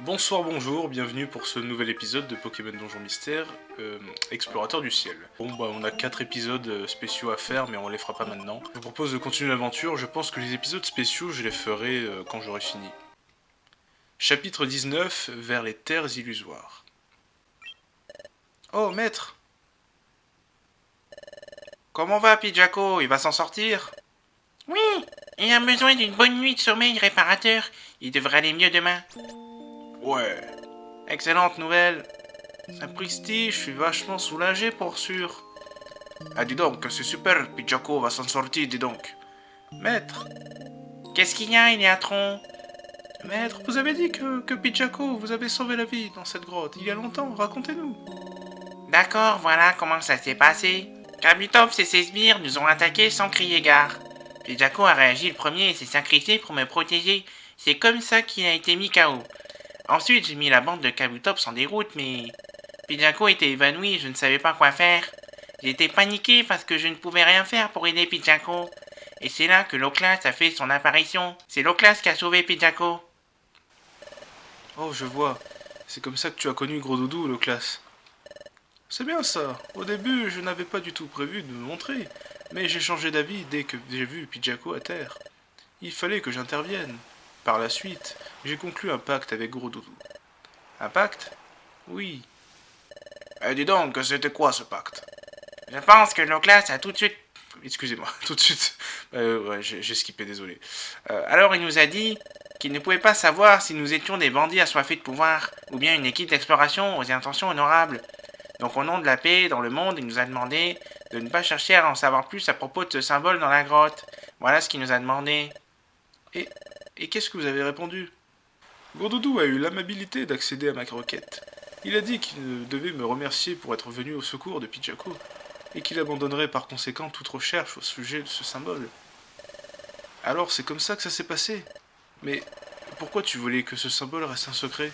Bonsoir, bonjour, bienvenue pour ce nouvel épisode de Pokémon Donjon Mystère, Explorateur du Ciel. Bon bah on a 4 épisodes spéciaux à faire mais on les fera pas maintenant. Je vous propose de continuer l'aventure, je pense que les épisodes spéciaux je les ferai quand j'aurai fini. Chapitre 19, vers les terres illusoires. Oh maître! Comment va Pidjaco? Il va s'en sortir? Oui, il a besoin d'une bonne nuit de sommeil réparateur. Il devrait aller mieux demain. Ouais. Excellente nouvelle. Sapristi, je suis vachement soulagé pour sûr. Ah dis donc, c'est super, Pidjaco va s'en sortir, dis donc. Maître, Qu'est-ce qu'il y a, il est à tronc? maître, vous avez dit que Pidjaco vous avez sauvé la vie dans cette grotte il y a longtemps, racontez-nous. D'accord, voilà comment ça s'est passé. Kabutops et ses sbires nous ont attaqués sans crier gare. Pidjaco a réagi le premier et s'est sacrifié pour me protéger. C'est comme ça qu'il a été mis KO. Ensuite, j'ai mis la bande de Kabutops en déroute, mais Pidjaco était évanoui et je ne savais pas quoi faire. J'étais paniqué parce que je ne pouvais rien faire pour aider Pidjaco. Et c'est là que Loclas a fait son apparition. C'est Loclas qui a sauvé Pidjaco. Oh, je vois. C'est comme ça que tu as connu Gros Doudou, le classe. C'est bien ça. Au début, je n'avais pas du tout prévu de me montrer, mais j'ai changé d'avis dès que j'ai vu Pidjaco à terre. Il fallait que j'intervienne. Par la suite, j'ai conclu un pacte avec Gros Doudou. Un pacte? Oui. Eh, dis donc, c'était quoi ce pacte? Je pense que Loclas a tout de suite... Excusez-moi, tout de suite. Ouais, j'ai skippé, désolé. Alors il nous a dit qu'il ne pouvait pas savoir si nous étions des bandits assoiffés de pouvoir, ou bien une équipe d'exploration aux intentions honorables. Donc au nom de la paix dans le monde, il nous a demandé de ne pas chercher à en savoir plus à propos de ce symbole dans la grotte. Voilà ce qu'il nous a demandé. Et qu'est-ce que vous avez répondu? Gourdoudou a eu l'amabilité d'accéder à ma requête. Il a dit qu'il devait me remercier pour être venu au secours de Pidjaco, et qu'il abandonnerait par conséquent toute recherche au sujet de ce symbole. Alors c'est comme ça que ça s'est passé. Mais pourquoi tu voulais que ce symbole reste un secret?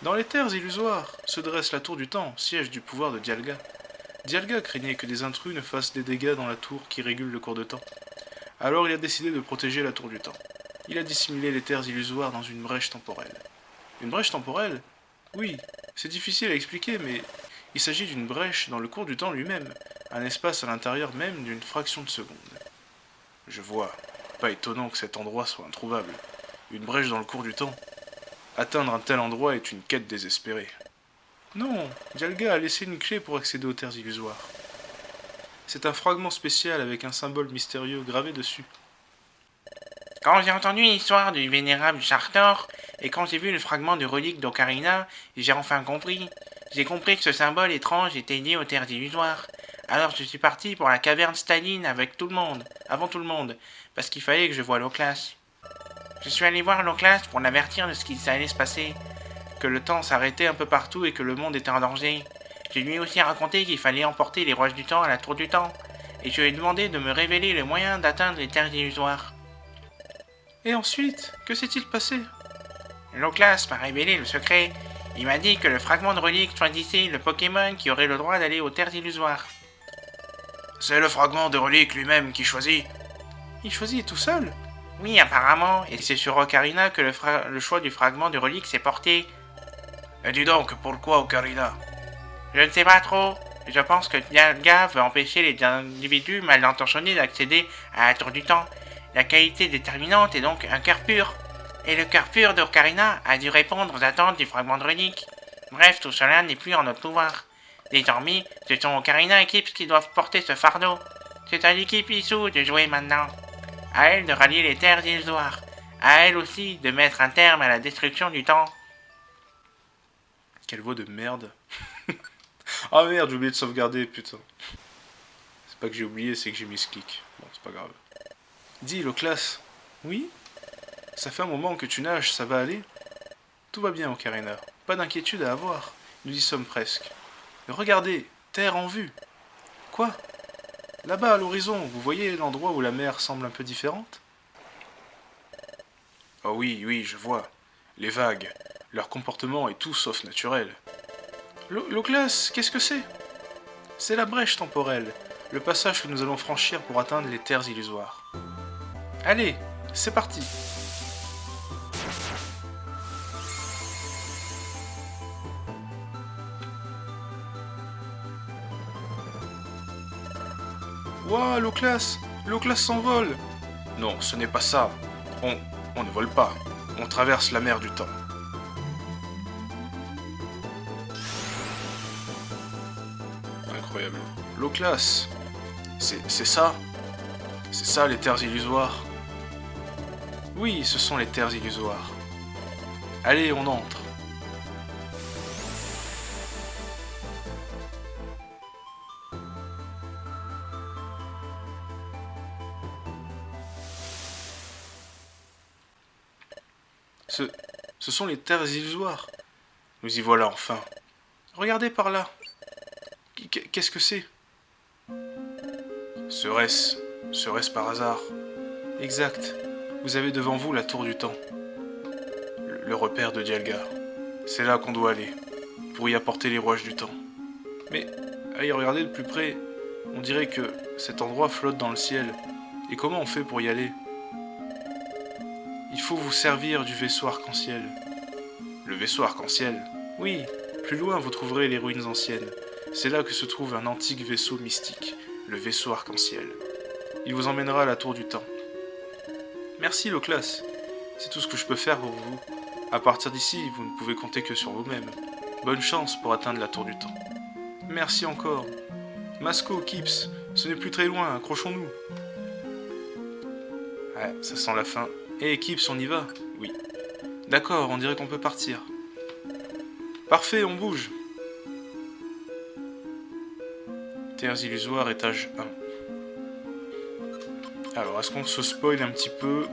Dans les terres illusoires se dresse la tour du temps, siège du pouvoir de Dialga. Dialga craignait que des intrus ne fassent des dégâts dans la tour qui régule le cours de temps. Alors il a décidé de protéger la tour du temps. Il a dissimulé les terres illusoires dans une brèche temporelle. Une brèche temporelle? Oui, c'est difficile à expliquer, mais il s'agit d'une brèche dans le cours du temps lui-même, un espace à l'intérieur même d'une fraction de seconde. Je vois. Pas étonnant que cet endroit soit introuvable. Une brèche dans le cours du temps. Atteindre un tel endroit est une quête désespérée. Non, Dialga a laissé une clé pour accéder aux terres illusoires. C'est un fragment spécial avec un symbole mystérieux gravé dessus. Quand j'ai entendu l'histoire du vénérable Chartor, et quand j'ai vu le fragment de relique d'Ocarina, j'ai enfin compris. J'ai compris que ce symbole étrange était lié aux terres illusoires. Alors je suis parti pour la caverne Staline avec tout le monde, avant tout le monde, parce qu'il fallait que je voie Loclas. Je suis allé voir Loclas pour l'avertir de ce qui allait se passer, que le temps s'arrêtait un peu partout et que le monde était en danger. Je lui ai aussi raconté qu'il fallait emporter les roches du temps à la tour du temps, et je lui ai demandé de me révéler le moyen d'atteindre les terres illusoires. Et ensuite, que s'est-il passé? Loclas m'a révélé le secret. Il m'a dit que le fragment de relique choisissait le Pokémon qui aurait le droit d'aller aux terres illusoires. C'est le fragment de relique lui-même qui choisit. Il choisit tout seul? Oui, apparemment, et c'est sur Ocarina que le choix du fragment de relique s'est porté. Et dis donc, pourquoi Ocarina? Je ne sais pas trop. Je pense que Dialga veut empêcher les individus mal intentionnés d'accéder à la tour du temps. La qualité déterminante est donc un cœur pur. Et le cœur pur d'Ocarina a dû répondre aux attentes du fragment de relique. Bref, tout cela n'est plus en notre pouvoir. Désormais, ce sont Ocarina Eclipse qui doivent porter ce fardeau. C'est à l'équipe Issou de jouer maintenant. À elle de rallier les terres illusoires. À elle aussi de mettre un terme à la destruction du temps. Quelle voix de merde. Ah merde, j'ai oublié de sauvegarder, putain. C'est pas que j'ai oublié, c'est que j'ai mis ce clic. Bon, c'est pas grave. Dis, Loclas. Oui? Ça fait un moment que tu nages, ça va aller? Tout va bien, Ocarina. Pas d'inquiétude à avoir. Nous y sommes presque. Regardez, terre en vue. Quoi? Là-bas à l'horizon, vous voyez l'endroit où la mer semble un peu différente? Oh oui, oui, je vois. Les vagues. Leur comportement est tout sauf naturel. Loclas, qu'est-ce que c'est? C'est la brèche temporelle, le passage que nous allons franchir pour atteindre les terres illusoires. Allez, c'est parti! Ouah, l'Oclas s'envole. Non, ce n'est pas ça. On ne vole pas. On traverse la mer du temps. Incroyable. L'Oclas. C'est ça. C'est ça les terres illusoires. Oui, ce sont les terres illusoires. Allez, on entre. Ce sont les terres illusoires. Nous y voilà enfin. Regardez par là. Qu'est-ce que c'est? Serait-ce par hasard? Exact. Vous avez devant vous la tour du temps. Le repère de Dialga. C'est là qu'on doit aller, pour y apporter les rouages du temps. Mais, à y regarder de plus près, on dirait que cet endroit flotte dans le ciel. Et comment on fait pour y aller? Il faut vous servir du vaisseau arc-en-ciel. Le vaisseau arc-en-ciel? Oui, plus loin vous trouverez les ruines anciennes. C'est là que se trouve un antique vaisseau mystique, le vaisseau arc-en-ciel. Il vous emmènera à la tour du temps. Merci Loclas, c'est tout ce que je peux faire pour vous. À partir d'ici, vous ne pouvez compter que sur vous-même. Bonne chance pour atteindre la tour du temps. Merci encore. Masco, Kips, ce n'est plus très loin, accrochons-nous. Ouais, ça sent la fin. Hé, Kips, on y va? Oui. D'accord, on dirait qu'on peut partir. Parfait, on bouge. Terres illusoires, étage 1. Alors, est-ce qu'on se spoil un petit peu?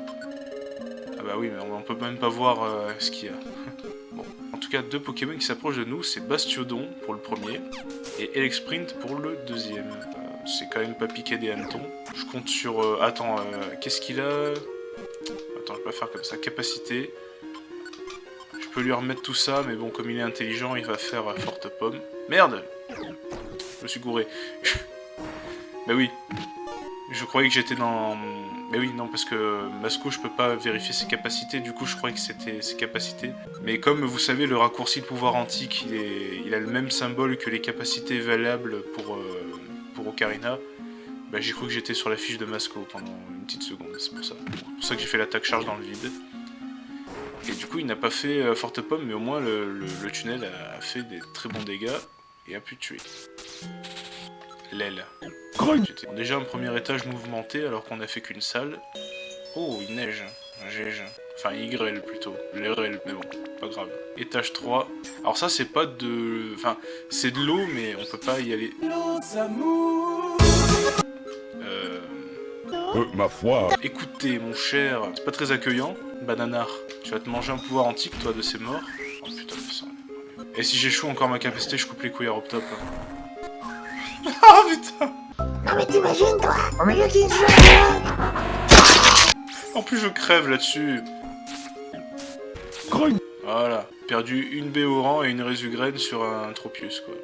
Ah bah oui, mais on peut même pas voir ce qu'il y a. Bon, en tout cas, deux Pokémon qui s'approchent de nous, c'est Bastiodon pour le premier, et Elexprint pour le deuxième. C'est quand même pas piqué des hannetons. Je compte sur... attends, qu'est-ce qu'il a? Attends, je vais pas faire comme ça. Capacité. Je peux lui remettre tout ça, mais bon, comme il est intelligent, il va faire forte pomme. Merde! Je me suis gouré. Bah oui. Je croyais que j'étais dans... Mais oui, non, parce que Masco, je peux pas vérifier ses capacités, du coup je croyais que c'était ses capacités. Mais comme vous savez, le raccourci de pouvoir antique, il a le même symbole que les capacités valables pour Ocarina, bah j'ai cru que j'étais sur la fiche de Masco pendant une petite seconde, c'est pour ça. C'est pour ça que j'ai fait l'attaque charge dans le vide. Et du coup, il n'a pas fait forte pomme, mais au moins le tunnel a fait des très bons dégâts et a pu tuer. L'aile. Déjà un premier étage mouvementé alors qu'on a fait qu'une salle. Oh, il neige. Enfin, il grêle plutôt. Il grêle, mais bon, pas grave. Étage 3. Alors ça, c'est pas de... Enfin, c'est de l'eau, mais on peut pas y aller. Ma foi. Écoutez, mon cher, c'est pas très accueillant. Bananar, tu vas te manger un pouvoir antique, toi, de ces morts. Oh putain, mais ça... Et si j'échoue encore ma capacité, je coupe les couilles à Robtop. Ah putain! Non mais t'imagines toi, au milieu d'une jeu. En plus je crève là-dessus. Voilà, perdu une baie au rang et une résugraine sur un Tropius quoi.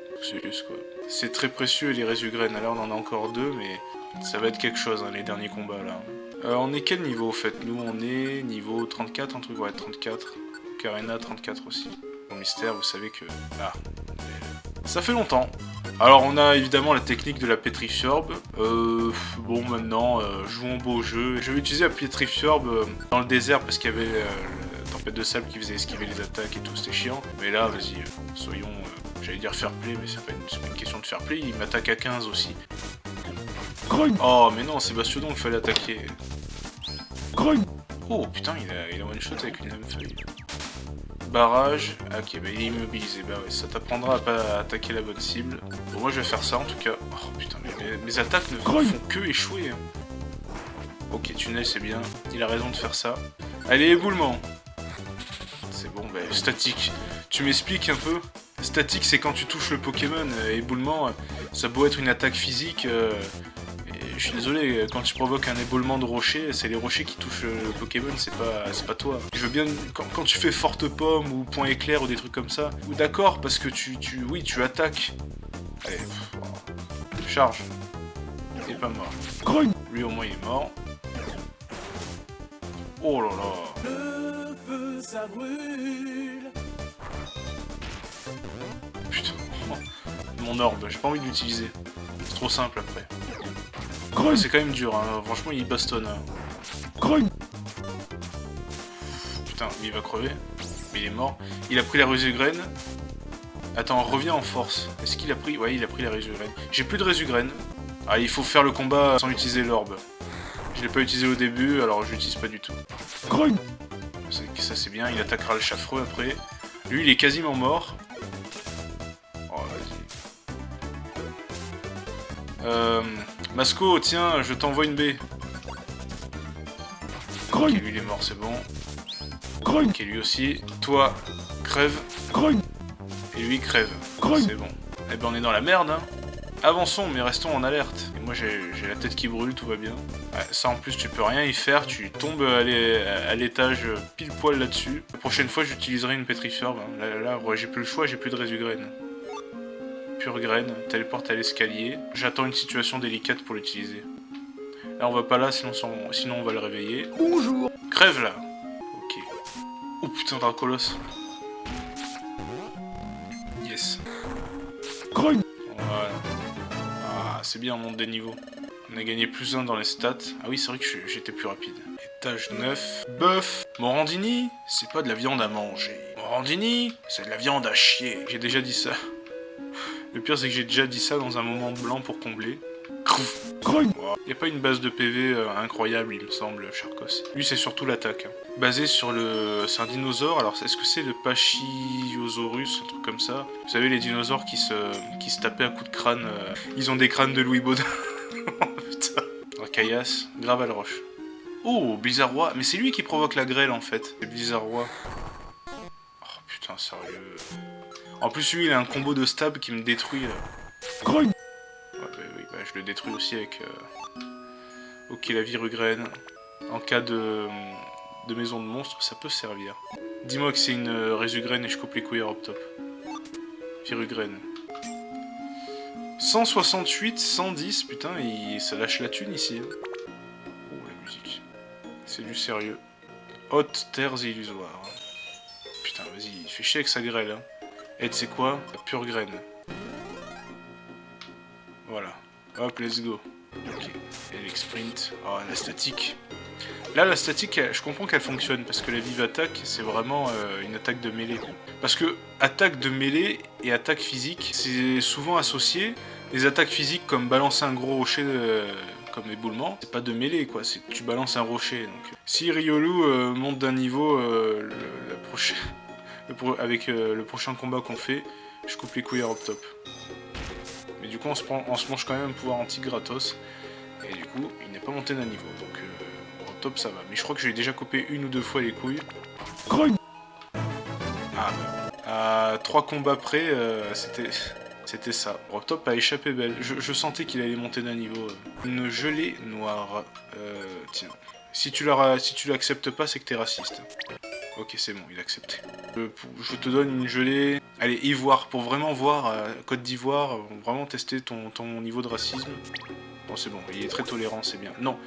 C'est très précieux les résugraines, alors on en a encore deux mais ça va être quelque chose hein, les derniers combats là. On est quel niveau au fait? Nous on est niveau 34, un truc, ouais 34. Ocarina 34 aussi. Bon mystère, vous savez que... Ah, ça fait longtemps. Alors on a évidemment la technique de la Petrifiorbe. Bon maintenant, jouons au beau jeu. Je vais utiliser la Petrifiorbe dans le désert parce qu'il y avait la tempête de sable qui faisait esquiver les attaques et tout, c'était chiant. Mais là, vas-y, soyons, j'allais dire fair play, mais c'est pas une question de fair play, il m'attaque à 15 aussi. Oh mais non, c'est Bastiodon qu'il fallait attaquer. Oh putain, il a one shot avec une lame feuille. Barrage, ok, bah il est immobilisé, bah ouais, ça t'apprendra à pas attaquer la bonne cible. Bon, moi je vais faire ça en tout cas. Oh putain, mais mes attaques ne font que échouer. Hein. Ok, tunnel c'est bien, il a raison de faire ça. Allez, éboulement. C'est bon, bah statique. Tu m'expliques un peu? Statique c'est quand tu touches le Pokémon, éboulement, ça peut être une attaque physique. Je suis désolé, quand tu provoques un éboulement de rocher, c'est les rochers qui touchent le Pokémon, c'est pas toi. Je veux bien, quand tu fais forte pomme ou point éclair ou des trucs comme ça, ou d'accord, parce que tu attaques. Allez, charge. Il est pas mort. Lui au moins il est mort. Oh là là. Le feu ça brûle. Putain. Mon orbe, j'ai pas envie de l'utiliser. C'est trop simple après. C'est quand même dur, hein. Franchement il bastonne. Hein. Putain, il va crever. Mais il est mort. Il a pris la résugraine. Attends, reviens en force. Est-ce qu'il a pris... Ouais, il a pris la résugraine. J'ai plus de résugraine. Ah, il faut faire le combat sans utiliser l'orbe. Je l'ai pas utilisé au début, alors je l'utilise pas du tout. Ça c'est bien, il attaquera le chaffreux après. Lui, il est quasiment mort. Oh, vas-y. Masco, tiens, je t'envoie une baie. Ok, lui il est mort, c'est bon. Ok, lui aussi. Toi, crève. Et lui, crève. C'est bon. Eh ben, on est dans la merde, hein. Avançons, mais restons en alerte. Et moi, j'ai la tête qui brûle, tout va bien. Ouais, ça, en plus, tu peux rien y faire. Tu tombes à l'étage pile poil là-dessus. La prochaine fois, j'utiliserai une pétrifiorbe. Hein. Là ouais, j'ai plus le choix, j'ai plus de résugraine. Pure graine, téléporte à l'escalier. J'attends une situation délicate pour l'utiliser. Là, on va pas là, sinon on va le réveiller. Bonjour. Crève, là. Ok. Oh, putain, Dracolos. Yes. Voilà. Ah, c'est bien, on monte des niveaux. On a gagné plus 1 dans les stats. Ah oui, c'est vrai que j'étais plus rapide. Étage 9. Bœuf. Morandini, c'est pas de la viande à manger. Morandini, c'est de la viande à chier. J'ai déjà dit ça. Le pire, c'est que j'ai déjà dit ça dans un moment blanc pour combler. Y a pas une base de PV incroyable, il me semble, Charcos. Lui, c'est surtout l'attaque. Hein. Basé sur le... C'est un dinosaure, alors est-ce que c'est le Pachyosaurus, un truc comme ça? Vous savez, les dinosaures qui se tapaient à coups de crâne. Ils ont des crânes de Louis Baudin. Putain. Caillasse, Graval Roche. Oh, Blizzardroid. Mais c'est lui qui provoque la grêle, en fait. C'est Blizzardroid. Oh, putain, sérieux. En plus, lui, il a un combo de stab qui me détruit. Ouais, bah, je le détruis aussi avec... Ok, la virugraine. En cas de maison de monstre, ça peut servir. Dis-moi que c'est une résugraine et je coupe les couilles à Robtop. Virugraine. 168, 110, putain, ça lâche la thune ici. Oh, la musique. C'est du sérieux. Hautes terres illusoires. Putain, vas-y, il fait chier avec sa grêle. Hein. Et tu sais quoi? La pure graine. Voilà. Hop, let's go. Ok. Elix Sprint. Oh, la statique. Là, la statique, je comprends qu'elle fonctionne, parce que la vive attaque, c'est vraiment une attaque de mêlée. Parce que attaque de mêlée et attaque physique, c'est souvent associé. Les attaques physiques, comme balancer un gros rocher, comme éboulement, c'est pas de mêlée, quoi. C'est tu balances un rocher. Donc, si Riolu monte d'un niveau, avec le prochain combat qu'on fait, je coupe les couilles à Robtop. Mais du coup, on se mange quand même un pouvoir anti gratos. Et du coup, il n'est pas monté d'un niveau. Donc, Robtop, ça va. Mais je crois que je lui ai déjà coupé 1 ou 2 fois les couilles. Ah, bah. À 3 combats près, c'était ça. Robtop a échappé belle. Je sentais qu'il allait monter d'un niveau. Une gelée noire. Tiens. Si tu l'acceptes pas, c'est que t'es raciste. Ok, c'est bon, il a accepté. Je te donne une gelée... Allez, ivoire, pour vraiment voir, Côte d'Ivoire, vraiment tester ton niveau de racisme. Bon, c'est bon, il est très tolérant, c'est bien. Non.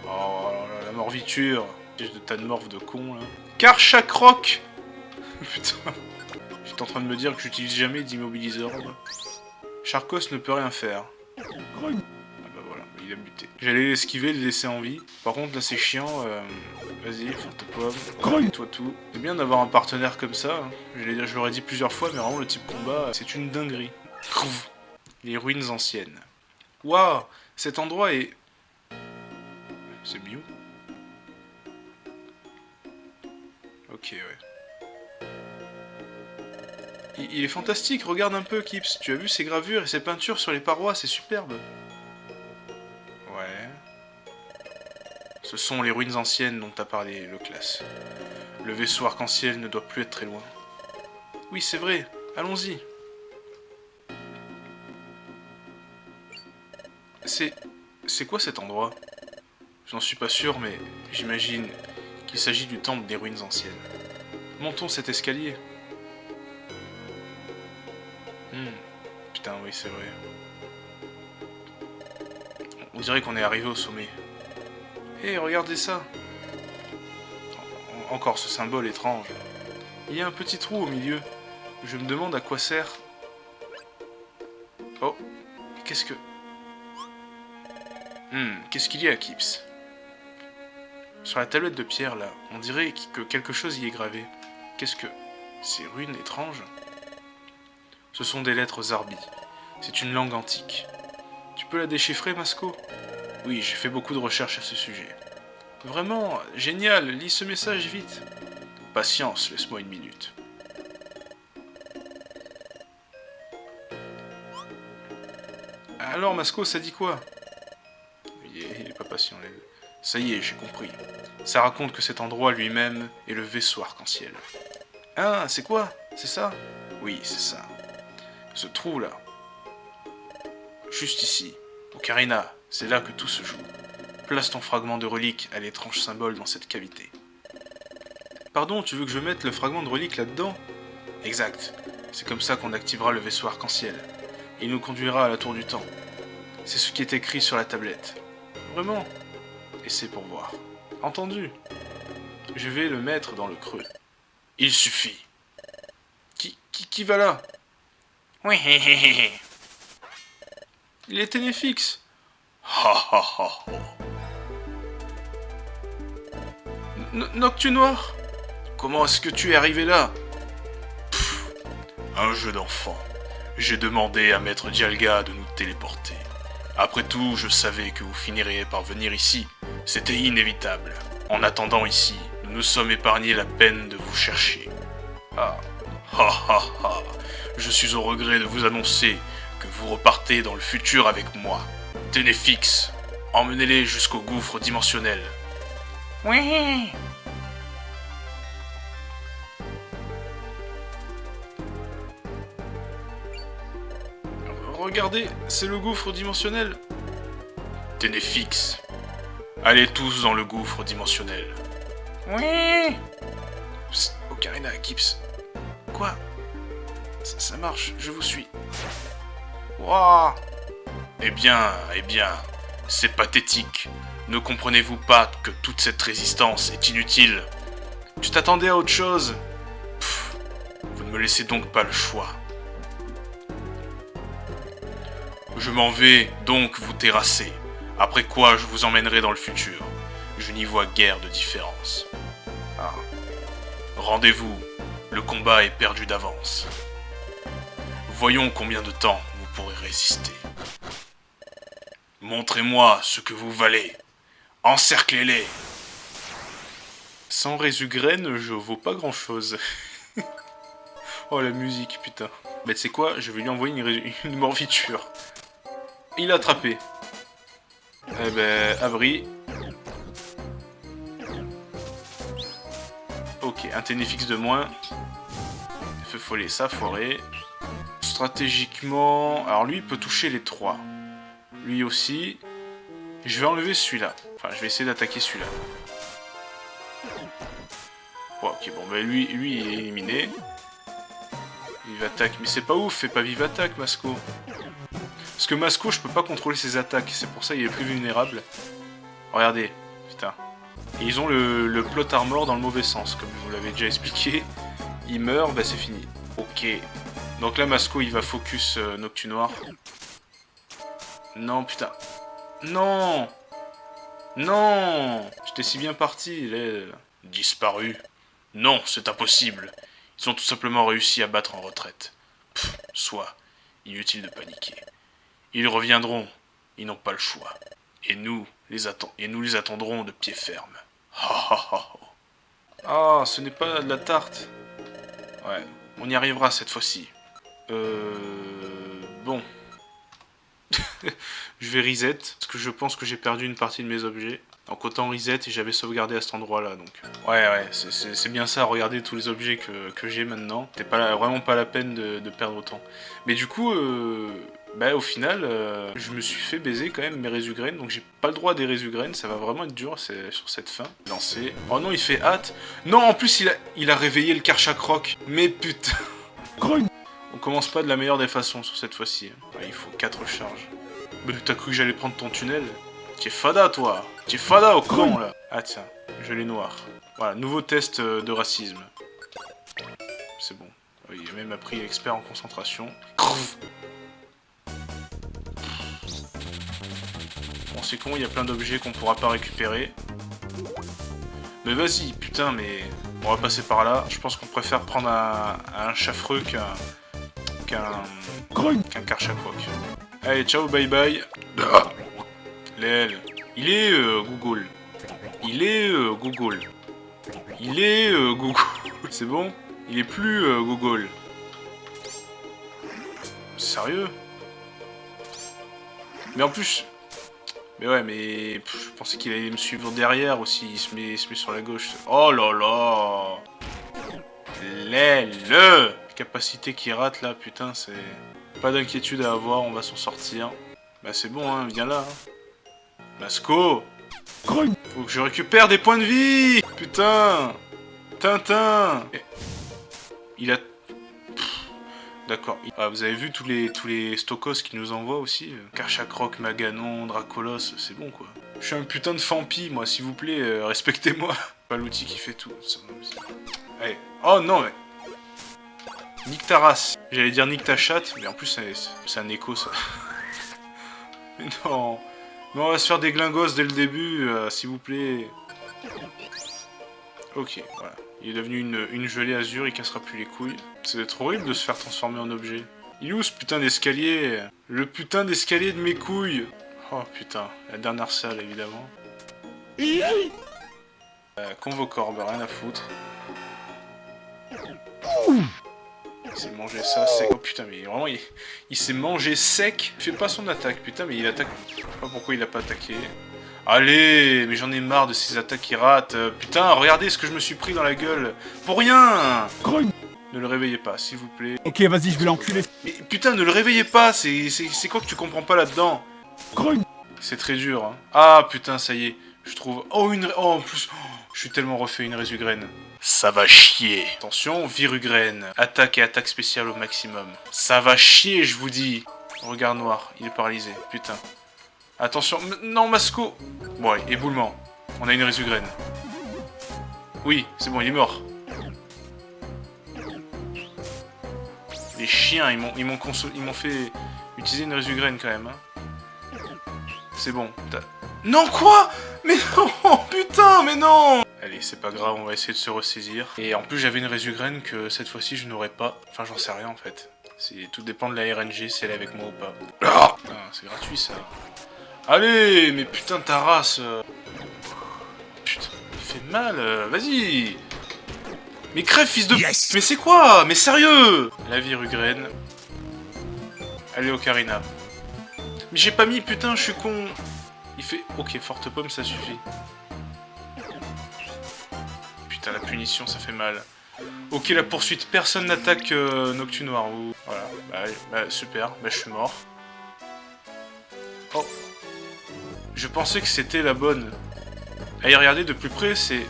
Oh là là, la morviture. De tas de morve de con, là. Karchakroc. Putain. J'étais en train de me dire que j'utilise jamais d'immobiliseur. Charcos ne peut rien faire. Ah bah voilà, il a buté. J'allais l'esquiver, le laisser en vie. Par contre, là, c'est chiant. Vas-y, forte-pomme. Et toi tout. C'est bien d'avoir un partenaire comme ça. Hein. Je l'aurais dit plusieurs fois, mais vraiment, le type combat, c'est une dinguerie. Les ruines anciennes. Waouh, cet endroit est... C'est Mew. Ok, ouais. Il est fantastique, regarde un peu, Kips. Tu as vu ses gravures et ses peintures sur les parois, c'est superbe. Ouais. Ce sont les ruines anciennes dont a parlé le classe. Le vaisseau arc-en-ciel ne doit plus être très loin. Oui, c'est vrai. Allons-y. C'est quoi cet endroit? J'en suis pas sûr, mais j'imagine qu'il s'agit du temple des ruines anciennes. Montons cet escalier. Putain, oui, c'est vrai. On dirait qu'on est arrivé au sommet. Hé, regardez ça. Encore ce symbole étrange. Il y a un petit trou au milieu. Je me demande à quoi sert. Oh, qu'est-ce que... Qu'est-ce qu'il y a, Kips? Sur la tablette de pierre, là, on dirait que quelque chose y est gravé. Qu'est-ce que... Ces runes étranges? Ce sont des lettres Zarbi. C'est une langue antique. Tu peux la déchiffrer, Masco? Oui, j'ai fait beaucoup de recherches à ce sujet. Vraiment, génial, lis ce message vite. Patience, laisse-moi une minute. Alors, Masco, ça dit quoi? Il est pas patient, là. Ça y est, j'ai compris. Ça raconte que cet endroit lui-même est le vaisseau arc-en-ciel. Ah, c'est quoi? C'est ça? Oui, c'est ça. Ce trou-là. Juste ici. Ocarina, c'est là que tout se joue. Place ton fragment de relique à l'étrange symbole dans cette cavité. Pardon, tu veux que je mette le fragment de relique là-dedans? Exact. C'est comme ça qu'on activera le vaisseau arc-en-ciel. Il nous conduira à la tour du temps. C'est ce qui est écrit sur la tablette. Vraiment? Et c'est pour voir. Entendu. Je vais le mettre dans le creux. Il suffit. Qui va là? Oui, hé hé hé hé. Il est Ténéfix. Ha ha ha ha. Noctu Noir? Comment est-ce que tu es arrivé là? Un jeu d'enfant. J'ai demandé à Maître Dialga de nous téléporter. Après tout, je savais que vous finiriez par venir ici. C'était inévitable. En attendant ici, nous nous sommes épargnés la peine de vous chercher. Ah. Ha ha ha. Je suis au regret de vous annoncer que vous repartez dans le futur avec moi. Ténéfix, emmenez-les jusqu'au gouffre dimensionnel. Oui. Regardez, c'est le gouffre dimensionnel. Ténéfix, allez tous dans le gouffre dimensionnel. Oui. Psst, Ocarina, Kips. Quoi? Ça marche, je vous suis. Wouah! Eh bien, c'est pathétique. Ne comprenez-vous pas que toute cette résistance est inutile? Tu t'attendais à autre chose? Pff, vous ne me laissez donc pas le choix. Je m'en vais donc vous terrasser, après quoi je vous emmènerai dans le futur. Je n'y vois guère de différence. Ah. Rendez-vous, le combat est perdu d'avance. Voyons combien de temps vous pourrez résister. Montrez-moi ce que vous valez. Encerclez-les. Sans Résugraine, je vaux pas grand-chose. Oh la musique, putain. Mais tu sais quoi, je vais lui envoyer une morviture. Il a attrapé. Eh ben, abri. Ok, un Ténéfix de moins. Feu follet, ça, foiré. Stratégiquement... Alors lui, il peut toucher les 3. Lui aussi. Je vais enlever celui-là. Enfin, je vais essayer d'attaquer celui-là. Ouais, ok, bon, ben lui, il est éliminé. Vive attaque. Mais c'est pas ouf, fais pas vive attaque, Masco. Parce que Masco, je peux pas contrôler ses attaques. C'est pour ça qu'il est plus vulnérable. Regardez. Putain. Et ils ont le plot armor dans le mauvais sens, comme je vous l'avais déjà expliqué. Il meurt, bah c'est fini. Ok. Donc là, Masco, il va focus Noctu Noir. Non, putain. Non. Non. J'étais si bien parti. Il est... Disparu. Non, c'est impossible. Ils ont tout simplement réussi à battre en retraite. Pff, soit. Inutile de paniquer. Ils reviendront. Ils n'ont pas le choix. Et nous les attendrons de pied ferme. Ah, ce n'est pas de la tarte. Ouais, on y arrivera cette fois-ci. Bon. Je vais reset, parce que je pense que j'ai perdu une partie de mes objets. Donc autant reset et j'avais sauvegardé à cet endroit-là. Donc ouais, c'est bien ça, regardez tous les objets que j'ai maintenant. C'est vraiment pas la peine de perdre autant. Mais du coup, bah au final, je me suis fait baiser quand même mes Résugraines. Donc j'ai pas le droit des Résugraines, ça va vraiment être dur sur cette fin. Lancer. Oh non, il fait hâte. Non, en plus il a réveillé le Karchakroc. Mais putain. On commence pas de la meilleure des façons sur cette fois-ci. Ouais, il faut 4 charges. Mais t'as cru que j'allais prendre ton tunnel? T'es fada, toi. T'es fada au con, là. Ah, tiens, je l'ai noir. Voilà, nouveau test de racisme. C'est bon. Il a même appris expert en concentration. Bon, c'est con, il y a plein d'objets qu'on pourra pas récupérer. Mais vas-y, putain, mais... On va passer par là. Je pense qu'on préfère prendre un chafreux qu'un Karchakroc. Allez, ciao, bye bye. Lel. Il est Google. Il est Google. Il est Google. C'est bon? Il est plus Google. Sérieux? Mais en plus... Mais ouais, mais... je pensais qu'il allait me suivre derrière aussi. Il se met sur la gauche. Oh là là! Le capacité qui rate là, putain, c'est... Pas d'inquiétude à avoir, on va s'en sortir. Bah c'est bon, hein, viens là. Hein. Masco! Faut que je récupère des points de vie! Putain! Tintin! Il a... D'accord. Ah, vous avez vu tous les Stokos qui nous envoient aussi? Karchakroc, Maganon, Dracolos, c'est bon quoi. Je suis un putain de Fampi, moi, s'il vous plaît, respectez-moi. Pas l'outil qui fait tout. Allez. Oh non, mais... Nique ta race. J'allais dire nique ta chatte, mais en plus c'est un écho ça. Mais non. Mais on va se faire des glingos dès le début, s'il vous plaît. Ok, voilà. Il est devenu une gelée azur, il cassera plus les couilles. C'est trop horrible de se faire transformer en objet. Il est où ce putain d'escalier? Le putain d'escalier de mes couilles. Oh putain, la dernière salle évidemment. Convocorbe, rien à foutre. Il s'est mangé ça sec. Oh putain, mais vraiment il s'est mangé sec. Il fait pas son attaque, putain, mais il attaque. Je sais pas pourquoi il a pas attaqué. Allez, mais j'en ai marre de ces attaques qui ratent. Putain, regardez ce que je me suis pris dans la gueule. Pour rien. Ne le réveillez pas, s'il vous plaît. Ok, vas-y, je vais l'enculer. Mais putain, ne le réveillez pas. C'est quoi que tu comprends pas là-dedans? C'est très dur. Hein. Ah putain, ça y est. Je trouve... Oh, en plus... Oh, je suis tellement refait une résugraine. Ça va chier. Attention, virugraine. Attaque et attaque spéciale au maximum. Ça va chier, je vous dis. Regard noir, il est paralysé. Putain. Attention, non, Masco. Bon, allez, éboulement. On a une résugraine. Oui, c'est bon, il est mort. Les chiens, ils m'ont fait utiliser une résugraine quand même. Hein. C'est bon. Non, quoi? Mais non, putain, mais non. Allez, c'est pas grave, on va essayer de se ressaisir. Et en plus, j'avais une résugraine que cette fois-ci, je n'aurais pas. Enfin, j'en sais rien en fait. Tout dépend de la RNG, si elle est avec moi ou pas. Ah, c'est gratuit ça. Allez, mais putain, ta race. Putain, il fait mal. Vas-y. Mais crève, fils de... Yes. Mais c'est quoi? Mais sérieux? La virugraine. Allez, Ocarina. Mais j'ai pas mis, putain, je suis con. Il fait... Ok, forte pomme, ça suffit. Putain, la punition, ça fait mal. Ok, la poursuite. Personne n'attaque Noctu Noir. Voilà. Bah, super. Bah, je suis mort. Oh. Je pensais que c'était la bonne. Allez, regardez de plus près, c'est...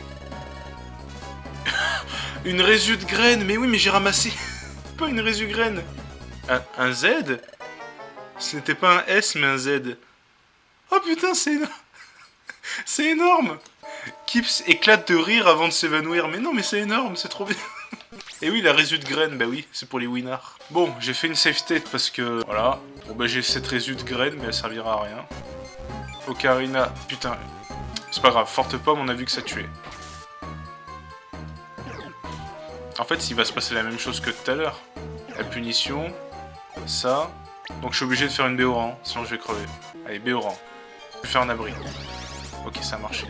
Une résu de graine. Mais oui, mais j'ai ramassé... pas une résu graine. Un Z? Ce n'était pas un S, mais un Z. Oh putain, c'est énorme. C'est énorme. Kips éclate de rire avant de s'évanouir. Mais non, mais c'est énorme, c'est trop bien. Et oui, la résu de graine, bah oui, c'est pour les winnards. Bon, j'ai fait une safe state parce que... Voilà. Bon, bah j'ai cette résu de graine, mais elle servira à rien. Ocarina, putain. C'est pas grave, forte pomme, on a vu que ça tuait. En fait, il va se passer la même chose que tout à l'heure. La punition, ça... Donc je suis obligé de faire une Béoran, sinon je vais crever. Allez, Béoran. Je vais faire un abri. Ok, ça a marché.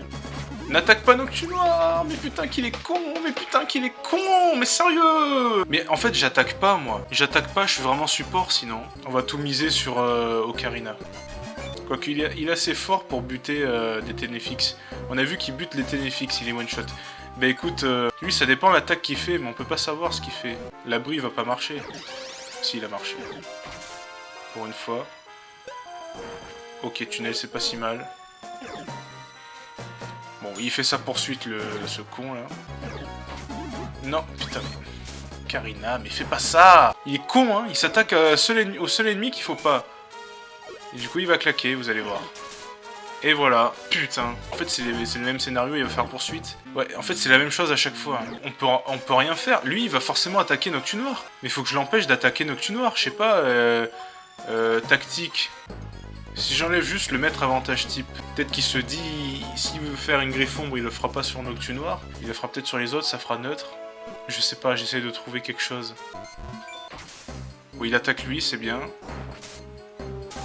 N'attaque pas Noctu Noir. Mais putain qu'il est con. Mais putain qu'il est con. Mais sérieux. Mais en fait, j'attaque pas, moi. J'attaque pas, je suis vraiment support, sinon. On va tout miser sur Ocarina. Quoique, il est assez fort pour buter des Ténéfix. On a vu qu'il bute les Ténéfix, il est one-shot. Bah écoute, lui, ça dépend l'attaque qu'il fait, mais on peut pas savoir ce qu'il fait. L'abri va pas marcher. Si, il a marché. Pour une fois. Ok, tunnel, c'est pas si mal. Bon, il fait sa poursuite, ce con, là. Non, putain. Karina, mais fais pas ça. Il est con, hein. Il s'attaque au seul ennemi qu'il faut pas. Et du coup, il va claquer, vous allez voir. Et voilà. Putain. En fait, c'est le même scénario, il va faire poursuite. Ouais, en fait, c'est la même chose à chaque fois. On peut rien faire. Lui, il va forcément attaquer Noctu Noir. Mais il faut que je l'empêche d'attaquer Noctu Noir. Je sais pas, tactique. Si j'enlève juste le maître avantage type, peut-être qu'il se dit, s'il veut faire une Griffombre, il le fera pas sur Noctu Noir, il le fera peut-être sur les autres, ça fera neutre. Je sais pas, j'essaie de trouver quelque chose. Oui, il attaque lui, c'est bien.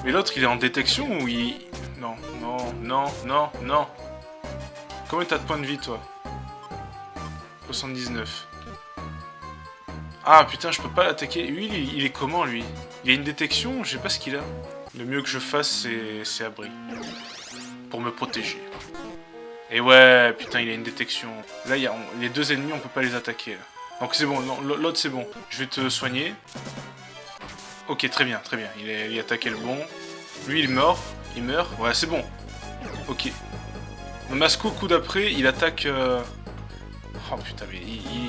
Mais l'autre, il est en détection ou il... Non, non, non, non, non. Combien t'as de points de vie, toi? 79. Ah, putain, je peux pas l'attaquer. Lui, il est comment, lui? Il a une détection? Je sais pas ce qu'il a. Le mieux que je fasse, c'est abri. Pour me protéger. Et ouais, putain, il a une détection. Là, les deux ennemis, on peut pas les attaquer. Là. Donc c'est bon, l'autre c'est bon. Je vais te soigner. Ok, très bien, très bien. Il a attaqué le bon. Lui, il est mort. Il meurt. Ouais, c'est bon. Ok. Masco, coup d'après, il attaque... Oh putain, mais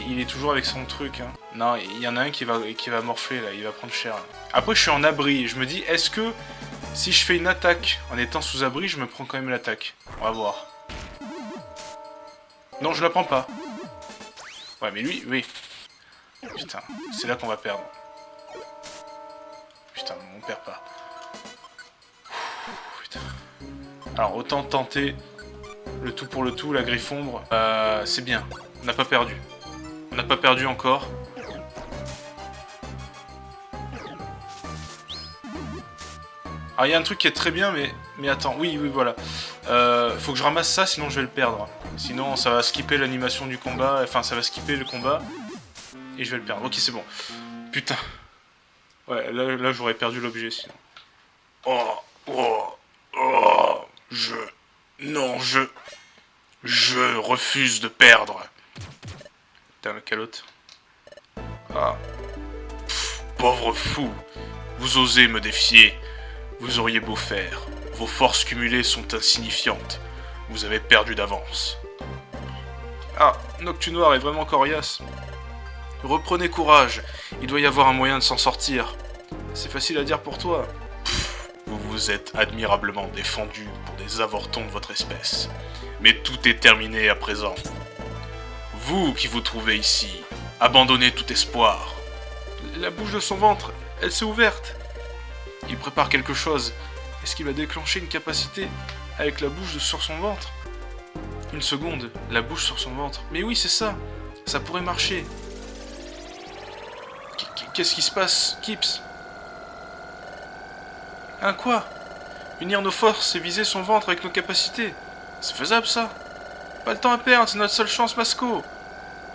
il est toujours avec son truc. Hein. Non, il y en a un qui va morfler, là. Il va prendre cher. Là. Après, je suis en abri. Je me dis, est-ce que si je fais une attaque en étant sous abri, je me prends quand même l'attaque? On va voir. Non, je la prends pas. Ouais, mais lui, oui. Putain, c'est là qu'on va perdre. Putain, on perd pas. Putain. Alors, autant tenter le tout pour le tout, la Griffombre. C'est bien. On n'a pas perdu. On n'a pas perdu encore. Alors, il y a un truc qui est très bien, mais attends. Oui, voilà. Faut que je ramasse ça, sinon je vais le perdre. Sinon, ça va skipper l'animation du combat. Enfin, ça va skipper le combat. Et je vais le perdre. Ok, c'est bon. Putain. Ouais, là j'aurais perdu l'objet, sinon. Non, je refuse de perdre. Putain, la calotte. Ah. Pauvre fou. Vous osez me défier. Vous auriez beau faire. Vos forces cumulées sont insignifiantes. Vous avez perdu d'avance. Ah, Noctu Noir est vraiment coriace. Reprenez courage. Il doit y avoir un moyen de s'en sortir. C'est facile à dire pour toi. Vous vous êtes admirablement défendu pour des avortons de votre espèce. Mais tout est terminé à présent. Vous qui vous trouvez ici, abandonnez tout espoir. La bouche de son ventre, elle s'est ouverte. Il prépare quelque chose. Est-ce qu'il va déclencher une capacité avec la bouche sur son ventre? Une seconde, la bouche sur son ventre. Mais oui, c'est ça. Ça pourrait marcher. Qu'est-ce qui se passe, Kips? Hein, quoi? Unir nos forces et viser son ventre avec nos capacités. C'est faisable, ça? Pas le temps à perdre, c'est notre seule chance, Masco.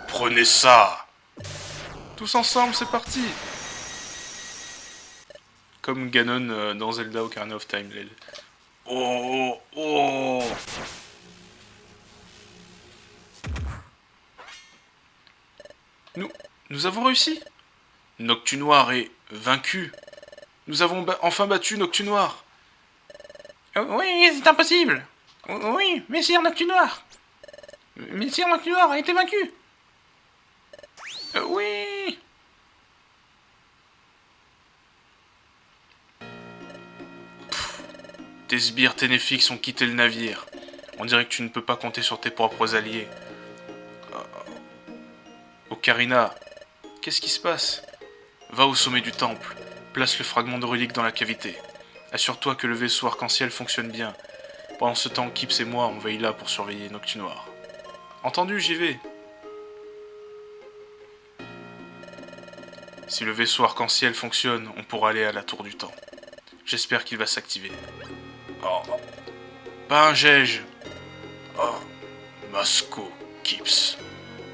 Prenez ça. Tous ensemble, c'est parti. Comme Ganon dans Zelda Ocarina of Time. Oh. Nous avons réussi. Noctu Noir est vaincu. Nous avons enfin battu Noctu Noir. Oui, c'est impossible. Oui, Messire Noctu Noir. Messire Noctu Noir a été vaincu. Oui. Tes sbires ténéfiques ont quitté le navire. On dirait que tu ne peux pas compter sur tes propres alliés. Ocarina, qu'est-ce qui se passe? Va au sommet du temple. Place le fragment de relique dans la cavité. Assure-toi que le vaisseau arc-en-ciel fonctionne bien. Pendant ce temps, Kips et moi, on veille là pour surveiller Noctu Noir. Entendu, j'y vais. Si le vaisseau arc-en-ciel fonctionne, on pourra aller à la tour du temps. J'espère qu'il va s'activer. Oh, pas un gège. Oh, Masco, Kips.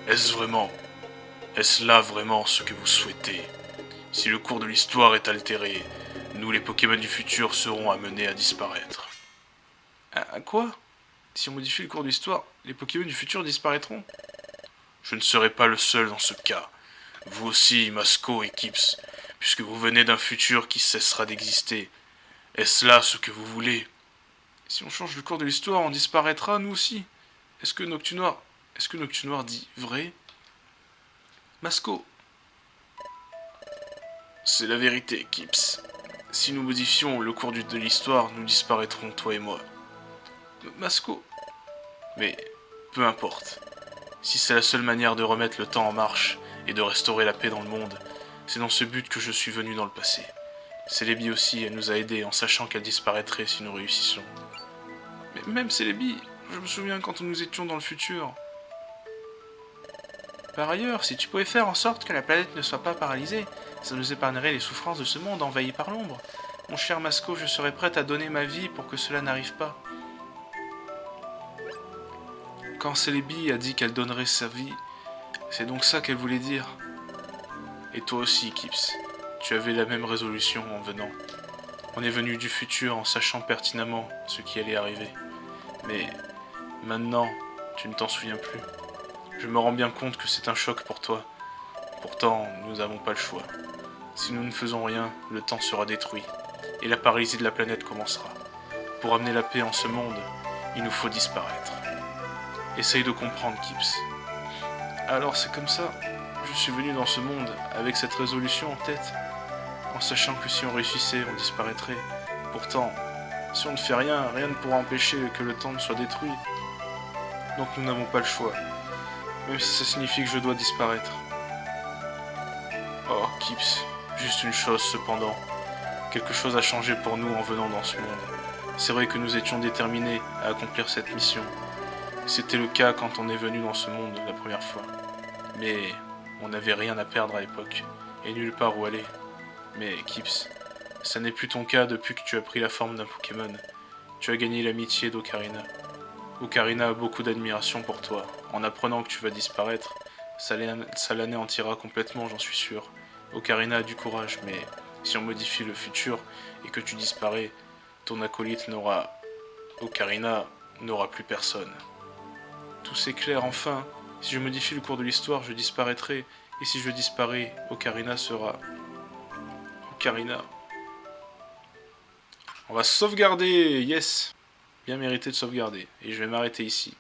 Est-ce là vraiment ce que vous souhaitez? Si le cours de l'histoire est altéré, nous les Pokémon du futur serons amenés à disparaître. À quoi? Si on modifie le cours de l'histoire, les Pokémon du futur disparaîtront? Je ne serai pas le seul dans ce cas. Vous aussi, Masco et Kips, puisque vous venez d'un futur qui cessera d'exister. Est-ce là ce que vous voulez? Si on change le cours de l'histoire, on disparaîtra, nous aussi. Est-ce que Noctu Noir dit vrai? Masco. C'est la vérité, Kips. Si nous modifions le cours de l'histoire, nous disparaîtrons, toi et moi. Masco. Mais peu importe. Si c'est la seule manière de remettre le temps en marche et de restaurer la paix dans le monde, c'est dans ce but que je suis venu dans le passé. Célébi aussi, elle nous a aidés en sachant qu'elle disparaîtrait si nous réussissions. Mais même Célébi, je me souviens quand nous étions dans le futur. Par ailleurs, si tu pouvais faire en sorte que la planète ne soit pas paralysée, ça nous épargnerait les souffrances de ce monde envahi par l'ombre. Mon cher Masco, je serais prête à donner ma vie pour que cela n'arrive pas. Quand Célébi a dit qu'elle donnerait sa vie, c'est donc ça qu'elle voulait dire. Et toi aussi, Kips, tu avais la même résolution en venant. On est venu du futur en sachant pertinemment ce qui allait arriver. Mais maintenant, tu ne t'en souviens plus. Je me rends bien compte que c'est un choc pour toi. Pourtant, nous n'avons pas le choix. Si nous ne faisons rien, le temps sera détruit, et la paralysie de la planète commencera. Pour amener la paix en ce monde, il nous faut disparaître. Essaye de comprendre, Kips. Alors c'est comme ça, je suis venu dans ce monde avec cette résolution en tête, en sachant que si on réussissait, on disparaîtrait. Pourtant, si on ne fait rien, rien ne pourra empêcher que le temps ne soit détruit. Donc nous n'avons pas le choix, même si ça signifie que je dois disparaître. Oh, Kips, juste une chose cependant. Quelque chose a changé pour nous en venant dans ce monde. C'est vrai que nous étions déterminés à accomplir cette mission. C'était le cas quand on est venu dans ce monde la première fois. Mais on n'avait rien à perdre à l'époque, et nulle part où aller. Mais Kips, ça n'est plus ton cas depuis que tu as pris la forme d'un Pokémon. Tu as gagné l'amitié d'Ocarina. Ocarina a beaucoup d'admiration pour toi. En apprenant que tu vas disparaître, ça l'anéantira complètement, j'en suis sûr. Ocarina a du courage, mais si on modifie le futur et que tu disparais, ton acolyte Ocarina n'aura plus personne. Tout s'éclaire enfin. Si je modifie le cours de l'histoire, je disparaîtrai. Et si je disparais, Ocarina sera... Ocarina. On va sauvegarder, yes. Bien mérité de sauvegarder. Et je vais m'arrêter ici.